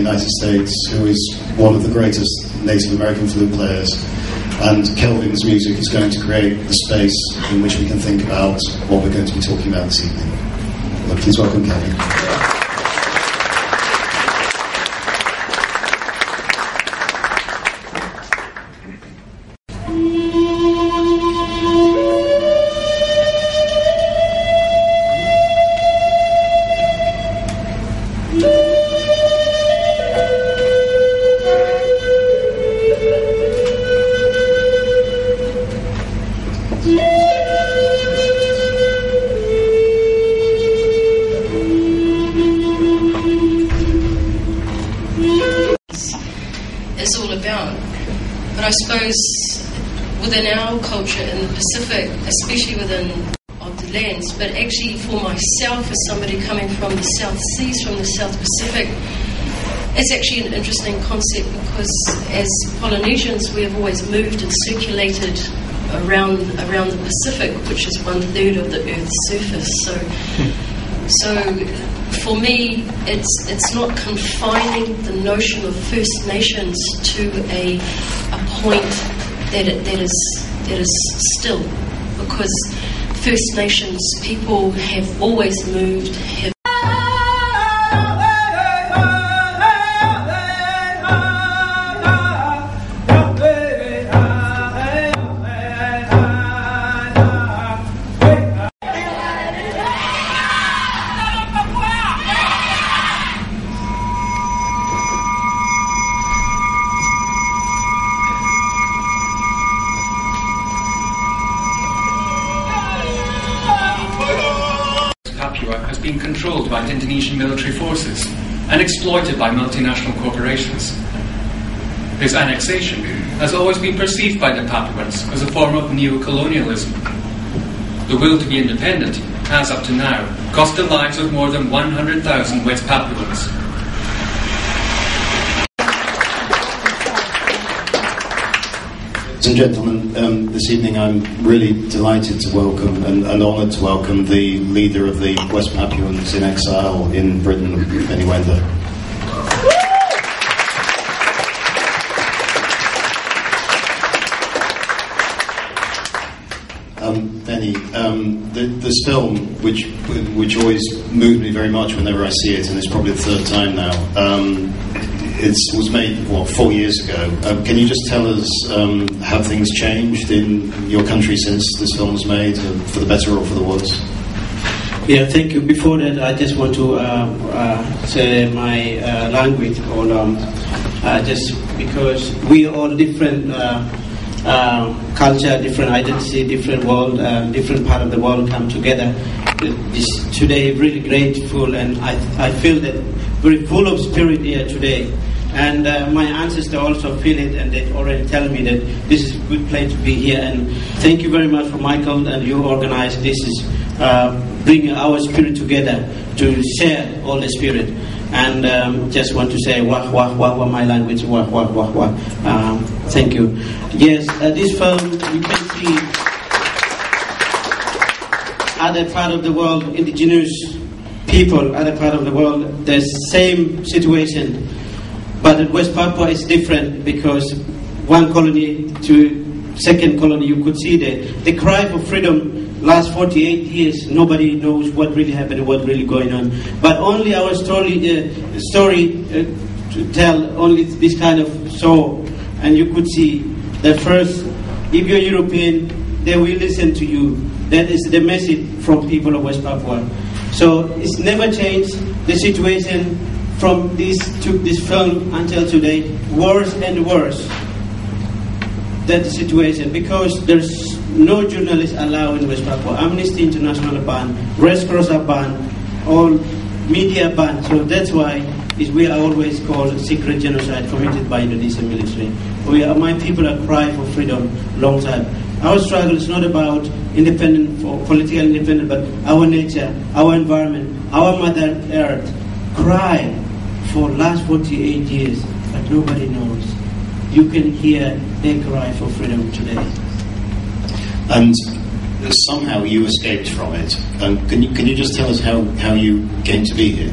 United States, who is one of the greatest Native American flute players. And Kelvin's music is going to create the space in which we can think about what we're going to be talking about this evening. Well, please welcome Kelvin. Is all about. But I suppose within our culture in the Pacific, especially within of the lands, but actually for myself as somebody coming from the South Seas, from the South Pacific, it's actually an interesting concept because as Polynesians we have always moved and circulated around the Pacific, which is 1/3 of the Earth's surface. So for me, it's not confining the notion of First Nations to a point that is still, because First Nations people have always moved. Has been controlled by the Indonesian military forces and exploited by multinational corporations. This annexation has always been perceived by the Papuans as a form of neo-colonialism. The will to be independent has, up to now, cost the lives of more than 100,000 West Papuans. Ladies and gentlemen, this evening I'm really delighted to welcome and honoured to welcome the leader of the West Papuans in exile in Britain, Wenda. Benny, this film, which always moved me very much whenever I see it, and it's probably the third time now. It was made, 4 years ago. Can you just tell us how things changed in your country since this film was made, for the better or for the worse? Yeah, thank you. Before that, I just want to say my language, just because we are all different culture, different identity, different world, different part of the world come together. Today, really grateful, and I feel that very full of spirit here today. And my ancestors also feel it, and they already tell me that this is a good place to be here. And thank you very much for Michael, and you organized this is bringing our spirit together to share all the spirit. And just want to say wah wah wah wah, my language, wah wah wah wah. Thank you. Yes, this film you can see other part of the world, indigenous people, other part of the world, the same situation. But in West Papua is different because one colony to second colony, you could see the cry for freedom last 48 years. Nobody knows what really happened, what really going on. But only our story to tell only this kind of soul. And you could see that first, if you're European, they will listen to you. That is the message from people of West Papua. So it's never changed. The situation from this film until today, worse and worse. That situation, because there's no journalists allowed in West Papua. Amnesty International are banned, Red Cross are banned, all media banned. So that's why we are always called secret genocide committed by Indonesian military. My people are crying for freedom long time. Our struggle is not about independent, for political independence, but our nature, our environment, our Mother Earth cry for last 48 years, but nobody knows. You can hear their cry for freedom today. And somehow you escaped from it. Can you just tell us how you came to be here?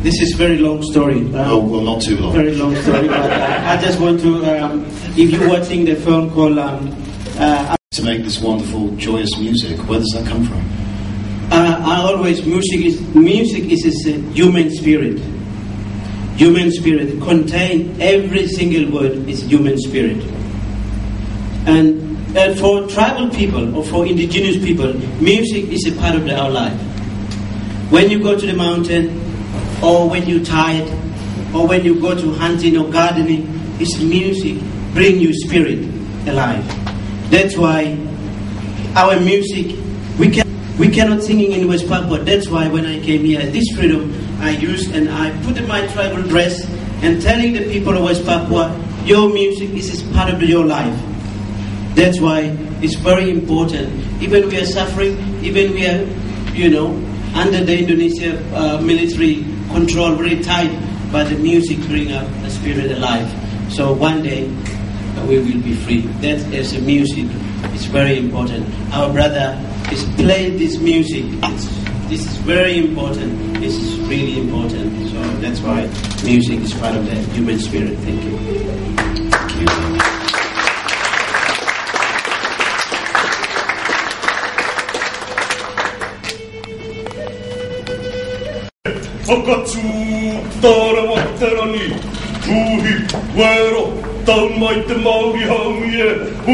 This is very long story. Oh, well, not too long. Very long story, but I just want to, if you're watching the film called... to make this wonderful, joyous music, where does that come from? Music is a human spirit. Human spirit. Contain every single word is human spirit. And for tribal people or for indigenous people, music is a part of our life. When you go to the mountain, or when you're tired, or when you go to hunting or gardening, it's music bring your spirit alive. That's why our music, we cannot sing in West Papua. That's why when I came here, this freedom I used and I put in my tribal dress and telling the people of West Papua, your music is part of your life. That's why it's very important. Even we are suffering, even we are, under the Indonesia military control, very tight, but the music bring up the spirit alive. So one day we will be free. That is the music. It's very important. Our brother is playing this music. This is very important. This is really important. So that's why music is part of the human spirit. Thank you. Thank you. 바깥수 따라왔더니 주희 외로 땅마이때 마을이 항위에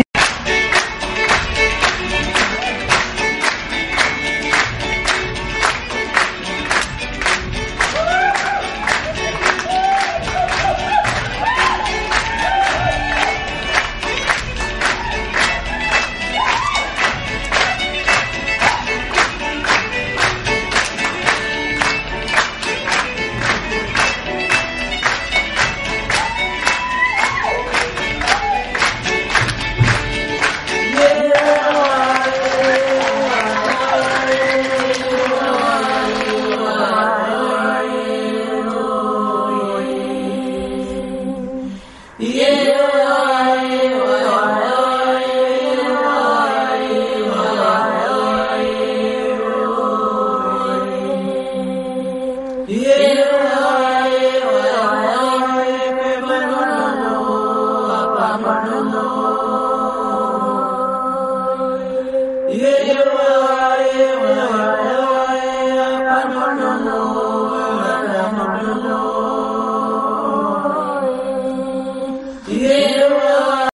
no.